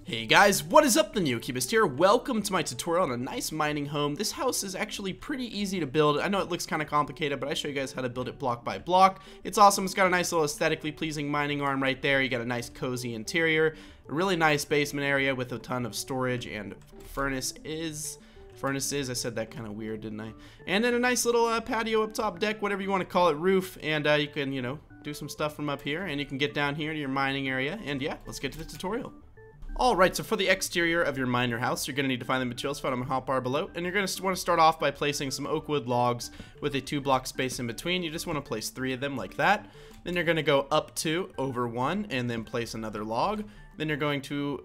Hey guys, what is up? The Neocubist here. Welcome to my tutorial on a nice mining home. This house is actually pretty easy to build. I know it looks kind of complicated, but I show you guys how to build it block by block. It's awesome. It's got a nice little aesthetically pleasing mining arm right there. You got a nice cozy interior, a really nice basement area with a ton of storage and furnaces. I said that kind of weird, didn't I? And then a nice little patio up top, deck, whatever you want to call it, roof, and you can, do some stuff from up here, and you can get down here to your mining area. And yeah, let's get to the tutorial. Alright, so for the exterior of your miner house, you're going to need to find the materials found on the hotbar below, and you're going to want to start off by placing some oak wood logs with a 2-block space in between. You just want to place 3 of them like that. Then you're going to go up 2 over 1 and then place another log. Then you're going to,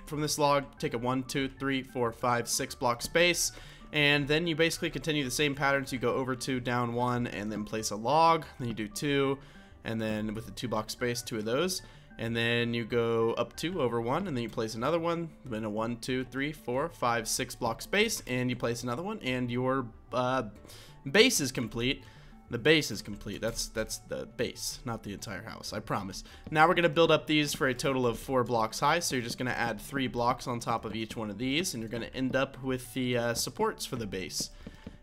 from this log, take a 1, 2, 3, 4, 5, 6 block space, and then you basically continue the same pattern. So you go over 2, down 1, and then place a log. Then you do 2, and then with the 2-block space, 2 of those. And then you go up 2 over 1, and then you place another one, then a 1, 2, 3, 4, 5, 6 block space, and you place another one, and your base is complete. The base is complete. That's the base, not the entire house, I promise. Now we're going to build up these for a total of 4 blocks high, so you're just going to add 3 blocks on top of each one of these, and you're going to end up with the supports for the base.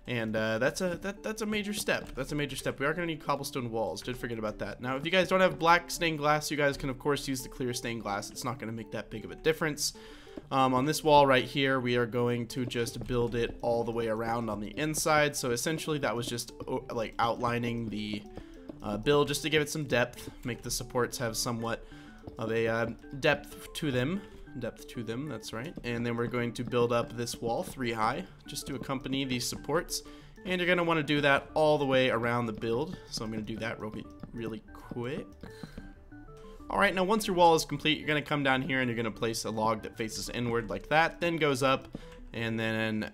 And that's a major step. That's a major step. We are going to need cobblestone walls. Did forget about that. Now, if you guys don't have black stained glass, you guys can, of course, use the clear stained glass. It's not going to make that big of a difference. On this wall right here, we are going to just build it all the way around on the inside. So, essentially, that was just, like, outlining the build just to give it some depth. Make the supports have somewhat of a depth to them. That's right. And then we're going to build up this wall 3 high just to accompany these supports, and you're going to want to do that all the way around the build. So I'm going to do that really quick. Alright, now once your wall is complete, you're going to come down here and you're going to place a log that faces inward like that, then goes up, and then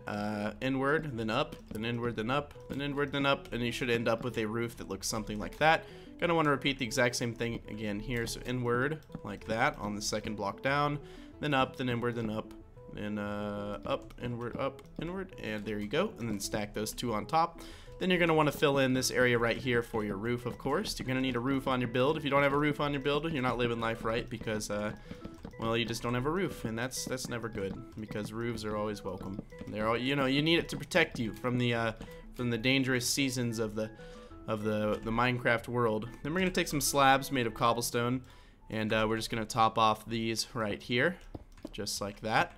inward, then up, then inward, then up, then inward, then up, and you should end up with a roof that looks something like that. Going to want to repeat the exact same thing again here, so inward like that on the second block down, then up, then inward, then up, then up, inward, and there you go, and then stack those 2 on top. Then you're going to want to fill in this area right here for your roof, of course. You're going to need a roof on your build. If you don't have a roof on your build, you're not living life right, because well, you just don't have a roof, and that's never good, because roofs are always welcome. They're all, you need it to protect you from the dangerous seasons of the Minecraft world. Then we're going to take some slabs made of cobblestone, and we're just going to top off these right here, just like that.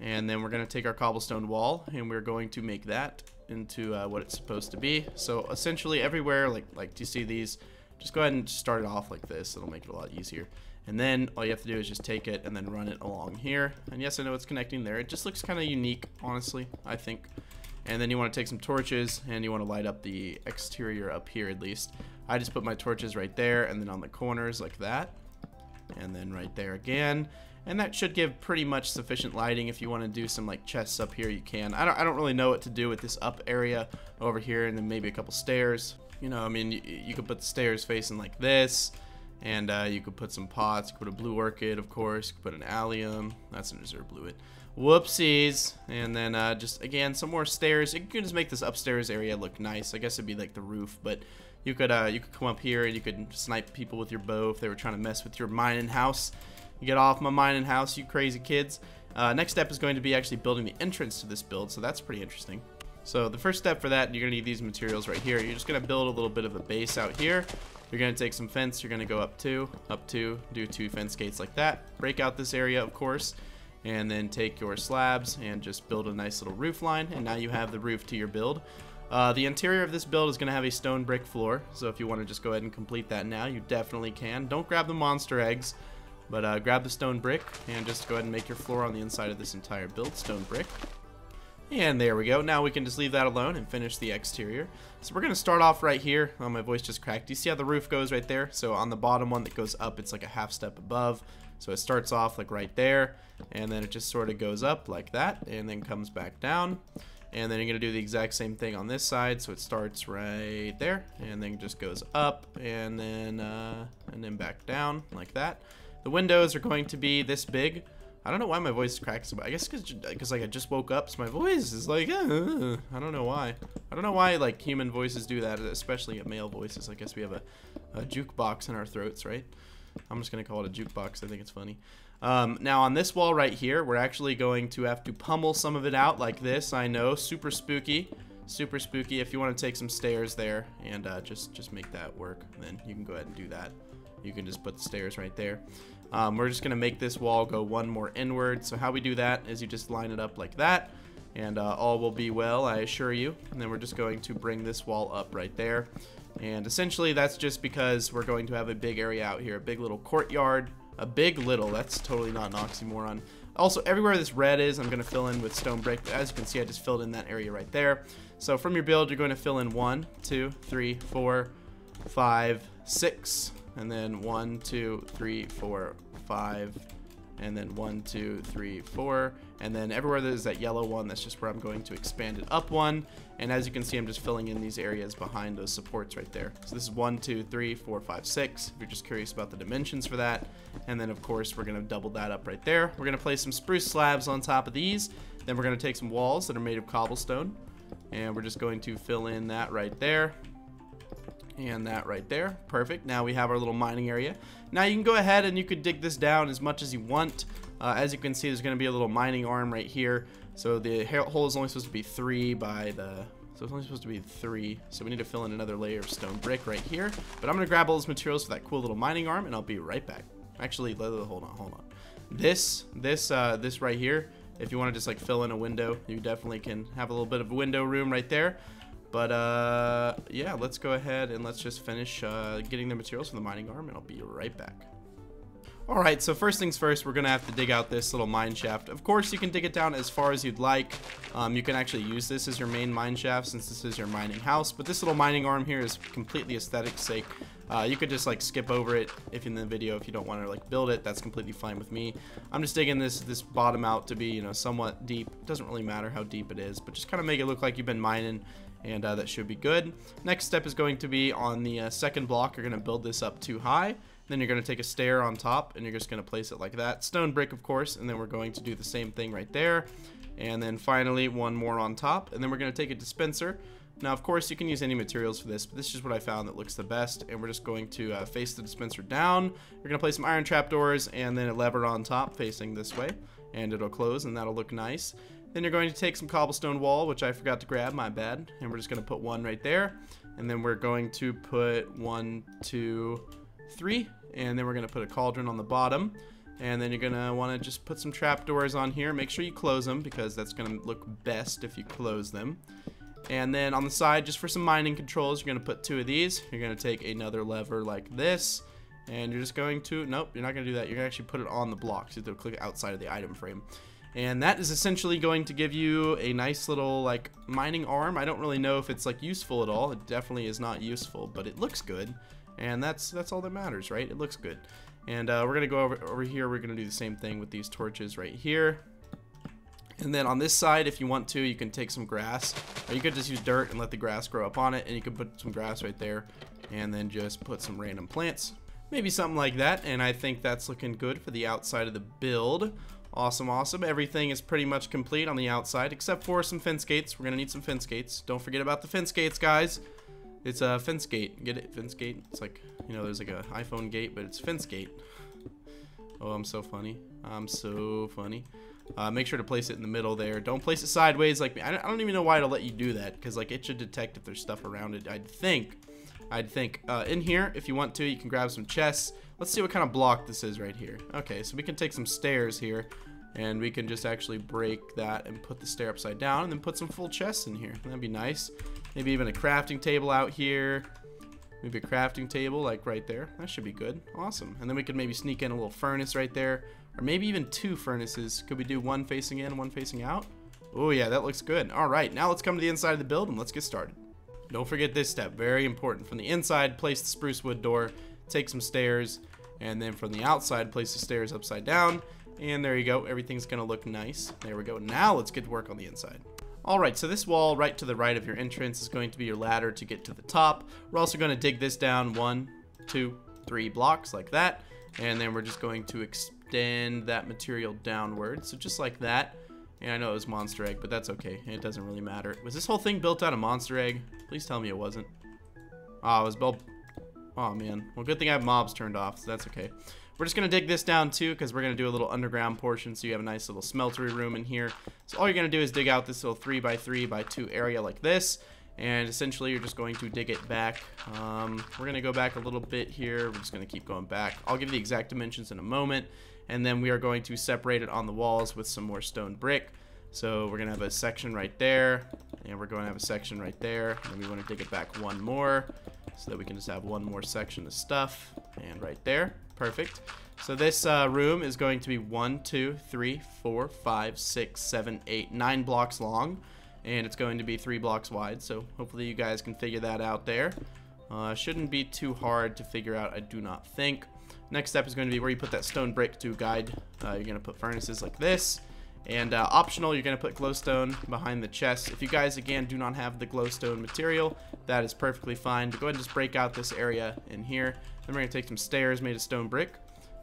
And then we're going to take our cobblestone wall, and we're going to make that into what it's supposed to be. So essentially everywhere, like do you see these? Just go ahead and start it off like this. It'll make it a lot easier. And then all you have to do is just take it and then run it along here. And yes, I know it's connecting there. It just looks kind of unique, honestly, I think. And then you want to take some torches, and you want to light up the exterior up here at least. I just put my torches right there, and then on the corners like that. And then right there again. And that should give pretty much sufficient lighting. If you want to do some like chests up here, you can. I don't really know what to do with this up area over here, and then maybe a couple stairs. I mean, you could put the stairs facing like this, and you could put some pots. You could put a blue orchid, of course. You could put an allium. That's an reserve bluet. Whoopsies. And then just again some more stairs. You can just make this upstairs area look nice. I guess it'd be like the roof, but you could come up here and you could snipe people with your bow if they were trying to mess with your mining house. You get off my mining house, you crazy kids. Next step is going to be actually building the entrance to this build, so that's pretty interesting. So the first step for that, you're going to need these materials right here. You're just going to build a little bit of a base out here. You're going to take some fence. You're going to go up 2, do 2 fence gates like that. Break out this area, of course, and then take your slabs and just build a nice little roof line. And now you have the roof to your build. The interior of this build is going to have a stone brick floor, so if you want to just go ahead and complete that now, you definitely can. Don't grab the monster eggs, but grab the stone brick and just go ahead and make your floor on the inside of this entire build, stone brick. And there we go. Now we can just leave that alone and finish the exterior. So we're going to start off right here. Oh, my voice just cracked. Do you see how the roof goes right there? So on the bottom one that goes up, it's like a half step above. So it starts off like right there, and then it just sort of goes up like that, and then comes back down. And then you're going to do the exact same thing on this side. So it starts right there, and then just goes up, and then back down like that. The windows are going to be this big. I don't know why my voice cracks. I guess because like I just woke up, so my voice is like, I don't know why. I don't know why like human voices do that, especially male voices. I guess we have a jukebox in our throats, right? I'm just gonna call it a jukebox. I think it's funny. Now on this wall right here, we're actually going to have to pummel some of it out like this. I know, super spooky. Super spooky. If you want to take some stairs there and just make that work, then you can go ahead and do that. You can just put the stairs right there. We're just going to make this wall go one more inward. So how we do that is you just line it up like that, and all will be well, I assure you. And then we're just going to bring this wall up right there. And essentially that's just because we're going to have a big area out here, a big little courtyard. A big little, that's totally not an oxymoron. Also, everywhere this red is, I'm going to fill in with stone brick. As you can see, I just filled in that area right there. So from your build, you're going to fill in 1, 2, 3, 4, 5, 6. And then 1, 2, 3, 4, 5. And then 1, 2, 3, 4. And then everywhere there's that yellow one, that's just where I'm going to expand it up 1. And as you can see, I'm just filling in these areas behind those supports right there. So this is 1, 2, 3, 4, 5, 6. If you're just curious about the dimensions for that. And then of course, we're going to double that up right there. We're going to place some spruce slabs on top of these. Then we're going to take some walls that are made of cobblestone. And we're just going to fill in that right there. And that right there. Perfect. Now we have our little mining area. Now you can go ahead and you could dig this down as much as you want. As you can see, there's going to be a little mining arm right here. So the hole is only supposed to be 3 by the... So it's only supposed to be 3. So we need to fill in another layer of stone brick right here. But I'm going to grab all those materials for that cool little mining arm, and I'll be right back. Actually, hold on. This right here, if you want to just like fill in a window, you definitely can have a little bit of a window room right there. But yeah, let's go ahead and let's just finish getting the materials for the mining arm, and I'll be right back. Alright, so first things first, we're going to have to dig out this little mine shaft. Of course, you can dig it down as far as you'd like. You can actually use this as your main mine shaft since this is your mining house. But this little mining arm here is completely aesthetic sake. You could just like skip over it if in the video if you don't want to like build it. That's completely fine with me. I'm just digging this bottom out to be, you know, somewhat deep. It doesn't really matter how deep it is, but just kind of make it look like you've been mining. And that should be good. Next step is going to be on the second block. You're going to build this up too high. Then you're going to take a stair on top, and you're just going to place it like that. Stone brick, of course, and then we're going to do the same thing right there. And then finally, one more on top, and then we're going to take a dispenser. Now, of course, you can use any materials for this, but this is what I found that looks the best. And we're just going to face the dispenser down. We're going to place some iron trapdoors, and then a lever on top facing this way. And it'll close, and that'll look nice. Then you're going to take some cobblestone wall, which I forgot to grab, my bad. And we're just going to put one right there. And then we're going to put 1, 2, 3. And then we're going to put a cauldron on the bottom. And then you're going to want to just put some trapdoors on here. Make sure you close them because that's going to look best if you close them. And then on the side, just for some mining controls, you're going to put 2 of these. You're going to take another lever like this. And you're just going to, nope, you're not going to do that. You're going to actually put it on the block. So you have to click outside of the item frame. And that is essentially going to give you a nice little like mining arm. I don't really know if it's like useful at all. It definitely is not useful, but it looks good. And that's all that matters, right? It looks good. And we're going to go over here. We're going to do the same thing with these torches right here. And then on this side, if you want to, you can take some grass. Or you could just use dirt and let the grass grow up on it. And you can put some grass right there. And then just put some random plants. Maybe something like that. And I think that's looking good for the outside of the build. Awesome, awesome. Everything is pretty much complete on the outside, except for some fence gates. We're going to need some fence gates. Don't forget about the fence gates, guys. It's a fence gate. Get it? Fence gate? It's like, you know, there's like an iPhone gate, but it's fence gate. Oh, I'm so funny. I'm so funny. Make sure to place it in the middle there. Don't place it sideways like me. I don't even know why it'll let you do that, because like it should detect if there's stuff around it. I'd think. In here, if you want to, you can grab some chests. Let's see what kind of block this is right here. Okay, so we can take some stairs here, and we can just actually break that and put the stair upside down, and then put some full chests in here. That'd be nice. Maybe even a crafting table out here. Maybe a crafting table like right there. That should be good. Awesome. And then we could maybe sneak in a little furnace right there, or maybe even 2 furnaces. Could we do one facing in, one facing out? Oh yeah, that looks good. All right, now let's come to the inside of the build and let's get started. Don't forget this step, very important. From the inside, place the spruce wood door, take some stairs, and then from the outside, place the stairs upside down, and there you go. Everything's gonna look nice. There we go. Now let's get to work on the inside. Alright, so this wall right to the right of your entrance is going to be your ladder to get to the top. We're also going to dig this down 1, 2, 3 blocks like that, and then we're just going to extend that material downward, so just like that. And I know it was monster egg, but that's okay. It doesn't really matter. Was this whole thing built out of monster egg? Please tell me it wasn't. Oh, it was built... Oh, man. Well, good thing I have mobs turned off, so that's okay. We're just going to dig this down too, because we're going to do a little underground portion, so you have a nice little smeltery room in here. So all you're going to do is dig out this little 3x3x2 area like this, and essentially you're just going to dig it back. We're going to go back a little bit here. We're just going to keep going back. I'll give you the exact dimensions in a moment, and then we are going to separate it on the walls with some more stone brick. So we're going to have a section right there, and we're going to have a section right there, and we want to dig it back one more, so that we can just have one more section of stuff, and right there. Perfect. So this room is going to be 1, 2, 3, 4, 5, 6, 7, 8, 9 blocks long, and it's going to be 3 blocks wide, so hopefully you guys can figure that out there. Shouldn't be too hard to figure out, I do not think. Next step is going to be where you put that stone brick to guide. You're going to put furnaces like this. And optional, you're going to put glowstone behind the chest. If you guys, again, do not have the glowstone material, that is perfectly fine. But go ahead and just break out this area in here. Then we're going to take some stairs made of stone brick.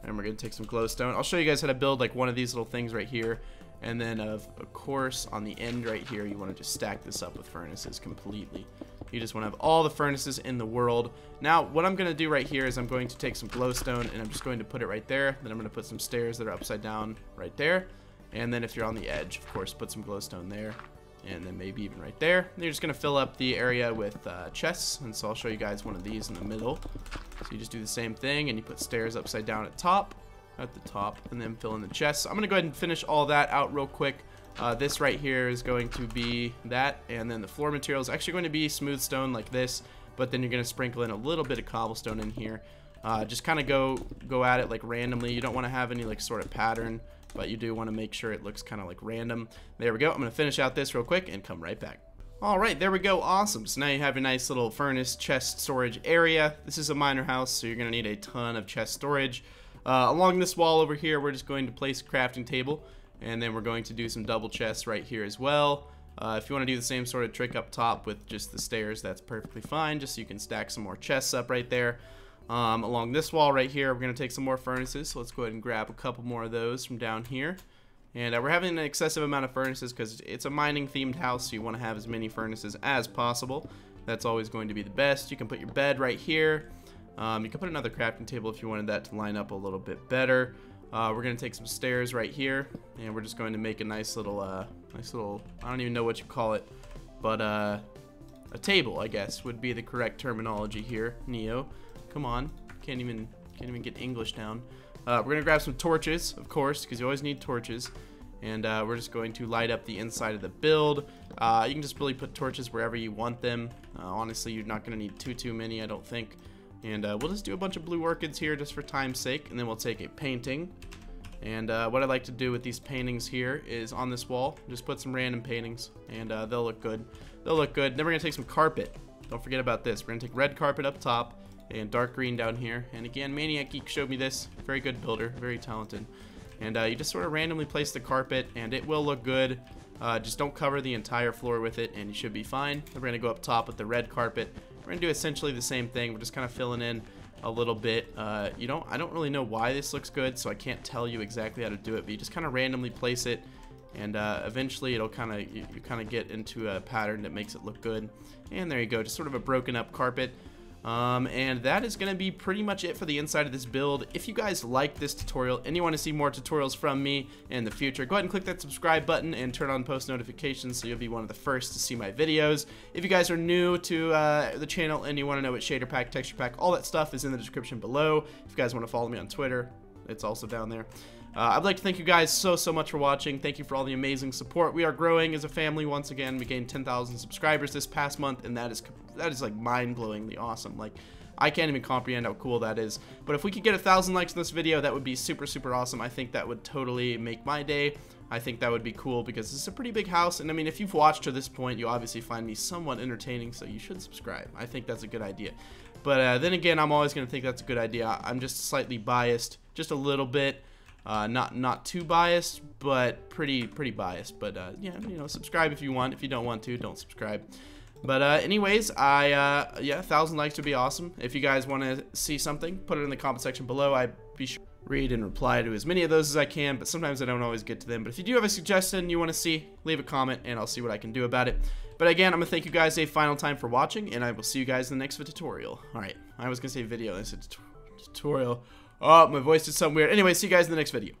And we're going to take some glowstone. I'll show you guys how to build like one of these little things right here. And then, of course, on the end right here, you want to just stack this up with furnaces completely. You just want to have all the furnaces in the world. Now, what I'm going to do right here is I'm going to take some glowstone, and I'm just going to put it right there. Then I'm going to put some stairs that are upside down right there. And then if you're on the edge, of course, put some glowstone there. And then maybe even right there. And you're just going to fill up the area with chests. And so I'll show you guys one of these in the middle. So you just do the same thing, and you put stairs upside down at the top, and then fill in the chests. So I'm going to go ahead and finish all that out real quick. This right here is going to be that. And then the floor material is actually going to be smooth stone like this. But then you're going to sprinkle in a little bit of cobblestone in here. Just kind of go at it like randomly. You don't want to have any like sort of pattern, but you do want to make sure it looks kind of like random. There we go. I'm going to finish out this real quick and come right back. Alright, there we go. Awesome. So now you have a nice little furnace chest storage area. This is a miner house, so you're going to need a ton of chest storage. Along this wall over here, we're just going to place a crafting table, and then we're going to do some double chests right here as well. If you want to do the same sort of trick up top with just the stairs, that's perfectly fine, just so you can stack some more chests up right there. Along this wall right here, we're going to take some more furnaces, so let's go ahead and grab a couple more of those from down here. And we're having an excessive amount of furnaces because it's a mining themed house, so you want to have as many furnaces as possible. That's always going to be the best. You can put your bed right here. You can put another crafting table if you wanted that to line up a little bit better. We're going to take some stairs right here, and we're just going to make a nice little, I don't even know what you call it, but a table, I guess, would be the correct terminology here. Neo, come on, can't even get English down. We're going to grab some torches, of course, because you always need torches. And we're just going to light up the inside of the build. You can just really put torches wherever you want them. Honestly, you're not going to need too many, I don't think. And we'll just do a bunch of blue orchids here just for time's sake. And then we'll take a painting. And what I like to do with these paintings here is on this wall, just put some random paintings. And they'll look good. They'll look good. Then we're going to take some carpet. Don't forget about this. We're going to take red carpet up top and dark green down here. And again, Maniac Geek showed me this. Very good builder, very talented. And you just sort of randomly place the carpet, and it will look good. Just don't cover the entire floor with it, and you should be fine. We're going to go up top with the red carpet. We're going to do essentially the same thing. We're just kind of filling in a little bit. I don't really know why this looks good, so I can't tell you exactly how to do it, but you just kind of randomly place it, and eventually it'll kind of you kind of get into a pattern that makes it look good. And there you go, just sort of a broken up carpet. And that is going to be pretty much it for the inside of this build. If you guys like this tutorial and you want to see more tutorials from me in the future, go ahead and click that subscribe button and turn on post notifications so you'll be one of the first to see my videos. If you guys are new to the channel and you want to know what shader pack, texture pack, all that stuff is in the description below. If you guys want to follow me on Twitter, it's also down there. I'd like to thank you guys so much for watching. Thank you for all the amazing support. We are growing as a family once again. We gained 10,000 subscribers this past month, and that is like mind-blowingly awesome. Like, I can't even comprehend how cool that is. But if we could get 1,000 likes in this video, that would be super awesome. I think that would totally make my day. I think that would be cool because it's a pretty big house, and I mean, if you've watched to this point, you obviously find me somewhat entertaining, so you should subscribe. I think that's a good idea. But then again, I'm always going to think that's a good idea. I'm just slightly biased, just a little bit. Not too biased, but pretty biased. But yeah, subscribe if you want. If you don't want to, don't subscribe. But anyways, yeah, 1,000 likes would be awesome. If you guys want to see something, put it in the comment section below. I'd be sure to read and reply to as many of those as I can, but sometimes I don't always get to them. But if you do have a suggestion you want to see, leave a comment and I'll see what I can do about it. But again, I'm going to thank you guys a final time for watching, and I will see you guys in the next tutorial. Alright, I was going to say video, I said tutorial. Oh, my voice did something weird. Anyway, see you guys in the next video.